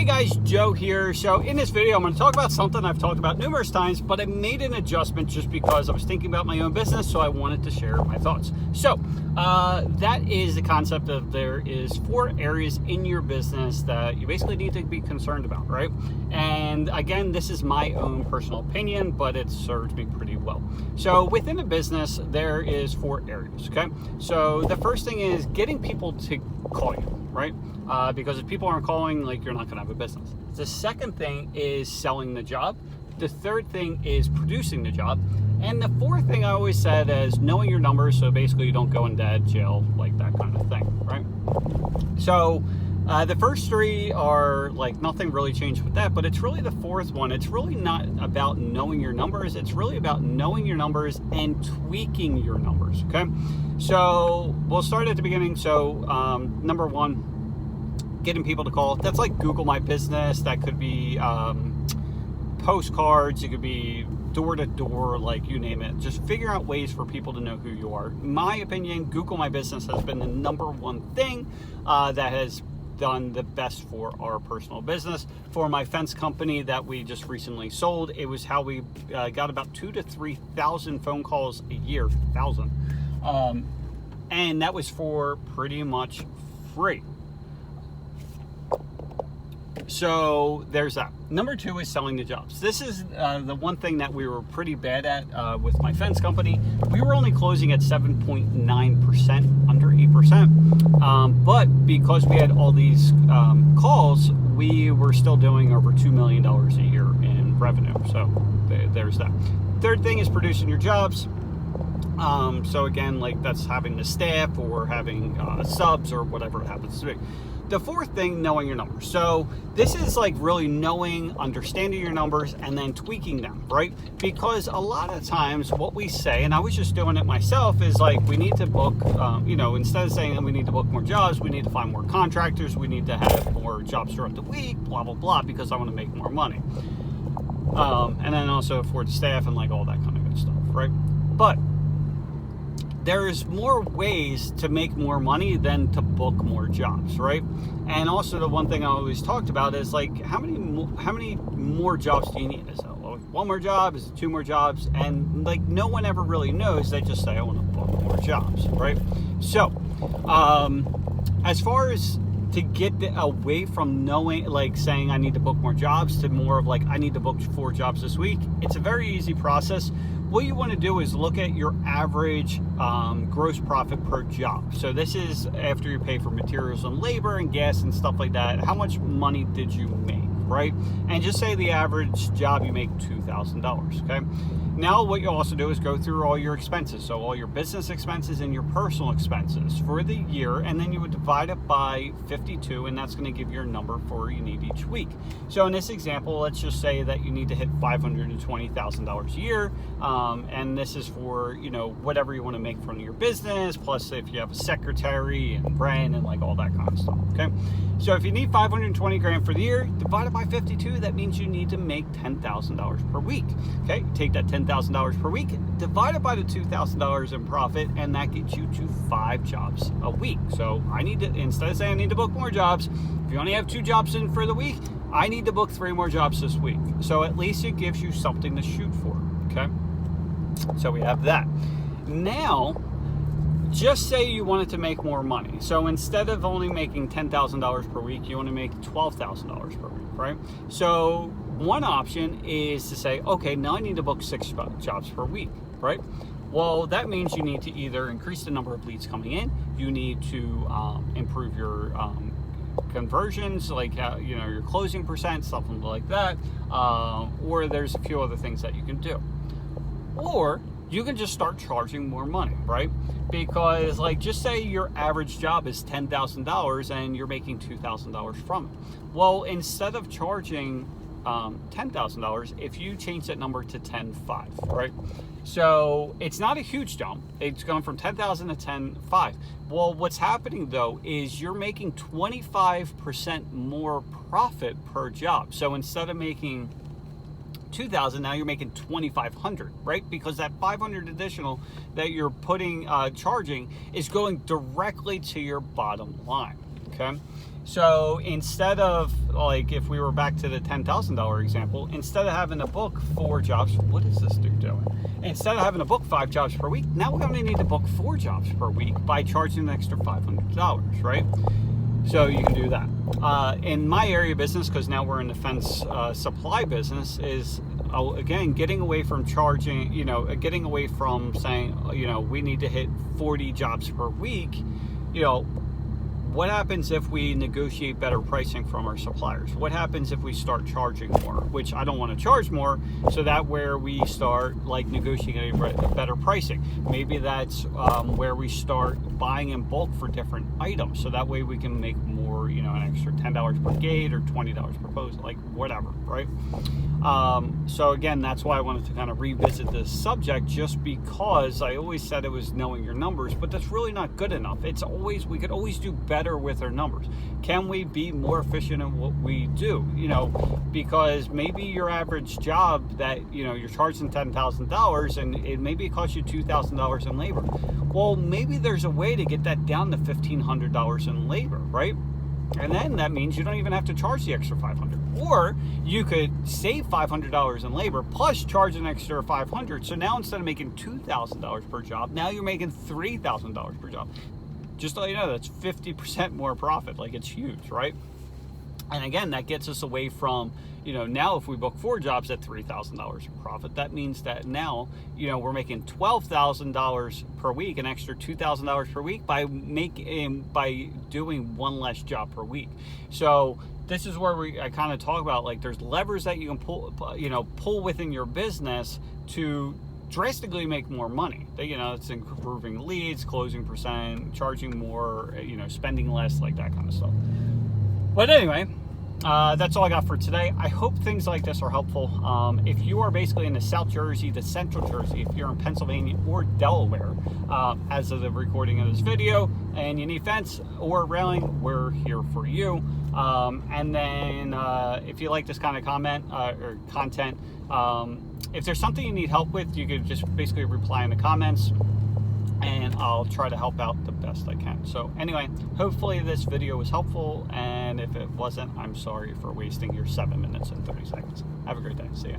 guys, Joe here. So in this video, I'm going to talk about something I've talked about numerous times, but I made an adjustment just because I was thinking about my own business, so I wanted to share my thoughts. So that is the concept of there is 4 areas in your business that you basically need to be concerned about, right? And again, this is my own personal opinion, but it served me pretty well. So within a business, there is 4 areas, okay? So the first thing is getting people to call you, right? Because if people aren't calling, like, you're not going to have a business. The second thing is selling the job. The third thing is producing the job. And the fourth thing I always said is knowing your numbers, so basically you don't go in debt, jail, like that kind of thing, right? So the first 3 are like nothing really changed with that, but it's really the fourth one. It's really not about knowing your numbers. It's really about knowing your numbers and tweaking your numbers, okay? So we'll start at the beginning. So number 1, getting people to call. That's like Google My Business. That could be postcards. It could be door to door, like you name it. Just figure out ways for people to know who you are. In my opinion, Google My Business has been the number 1 thing that has done the best for our personal business. For my fence company that we just recently sold, it was how we got about 2,000 to 3,000 phone calls a year, and that was for pretty much free. So there's that. Number 2 is selling the jobs. This is the one thing that we were pretty bad at with my fence company. We were only closing at 7.9%, under 8%. But because we had all these calls, we were still doing over $2 million a year in revenue. So there's that. Third thing is producing your jobs. So again, like that's having the staff or having subs or whatever it happens to be. The fourth thing, knowing your numbers. So this is like really knowing, understanding your numbers, and then tweaking them, right? Because a lot of times what we say, and I was just doing it myself, is like we need to book, instead of saying that we need to book more jobs, we need to find more contractors, we need to have more jobs throughout the week, blah, blah, blah, because I want to make more money. And then also for the staff and like all that kind of good stuff, right? But there's more ways to make more money than to book more jobs, right? And also the one thing I always talked about is like how many more jobs do you need? Is it 1 more job? Is it 2 more jobs? And like no one ever really knows. They just say I want to book more jobs, right? So as far as to get away from knowing, like saying I need to book more jobs, to more of like I need to book 4 jobs this week, it's a very easy process. What you want to do is look at your average gross profit per job. So this is after you pay for materials and labor and gas and stuff like that. How much money did you make, right? And just say the average job you make $2,000, okay? Now what you also do is go through all your expenses. So all your business expenses and your personal expenses for the year, and then you would divide it by 52, and that's going to give you a number for you need each week. So in this example, let's just say that you need to hit $520,000 a year, and this is for, whatever you want to make from your business, plus if you have a secretary and rent and like all that kind of stuff, okay? So if you need 520 grand for the year, divided by 52, that means you need to make $10,000 per week, okay? Take that $10,000 per week, divide it by the $2,000 in profit, and that gets you to 5 jobs a week. So I need to, instead of saying I need to book more jobs, if you only have 2 jobs in for the week, I need to book 3 more jobs this week. So at least it gives you something to shoot for, okay? So we have that. Now, just say you wanted to make more money. So instead of only making $10,000 per week, you want to make $12,000 per week, right? So one option is to say, okay, now I need to book 6 jobs per week, right? Well, that means you need to either increase the number of leads coming in, you need to improve your conversions, like your closing percent, something like that, or there's a few other things that you can do. Or you can just start charging more money, right? Because like just say your average job is $10,000 and you're making $2,000 from it. Well, instead of charging $10,000, if you change that number to 10.5, right? So it's not a huge jump. It's going from 10,000 to 10.5. Well, what's happening though is you're making 25% more profit per job. So instead of making 2,000, now you're making 2,500, right? Because that 500 additional that you're putting charging is going directly to your bottom line. Okay, So instead of, like, if we were back to the $10,000 example, instead of having to book 4 jobs, what is this dude doing? Instead of having to book 5 jobs per week, now we only need to book 4 jobs per week by charging an extra $500, right? So you can do that. In my area of business, because now we're in the fence supply business, is again getting away from charging, getting away from saying, we need to hit 40 jobs per week. What happens if we negotiate better pricing from our suppliers? What happens if we start charging more? Which I don't want to charge more, so that where we start negotiating better pricing. Maybe that's where we start buying in bulk for different items, so that way we can make more, an extra $10 per gate or $20 per post, whatever, right? So again, that's why I wanted to kind of revisit this subject, just because I always said it was knowing your numbers, but that's really not good enough. We could always do better with our numbers. Can we be more efficient in what we do? Because maybe your average job that, you're charging $10,000 and maybe it costs you $2,000 in labor. Well, maybe there's a way to get that down to $1,500 in labor, right? And then that means you don't even have to charge the extra $500. Or you could save $500 in labor plus charge an extra $500. So now instead of making $2,000 per job, now you're making $3,000 per job. Just to let you know, that's 50% more profit. It's huge, right? And again, that gets us away from, now if we book 4 jobs at $3,000 in profit, that means that now, we're making $12,000 per week, an extra $2,000 per week by doing 1 less job per week. So this is where I kind of talk about, there's levers that you can pull within your business to drastically make more money. It's improving leads, closing percent, charging more, spending less, that kind of stuff. But anyway, that's all I got for today. I hope things like this are helpful. If you are basically in the South Jersey, the Central Jersey, if you're in Pennsylvania or Delaware, as of the recording of this video, and you need fence or railing, we're here for you. And then if you like this kind of content, if there's something you need help with, you could just basically reply in the comments, and I'll try to help out the best I can. So anyway, hopefully this video was helpful, and if it wasn't, I'm sorry for wasting your 7 minutes and 30 seconds. Have a great day. See ya.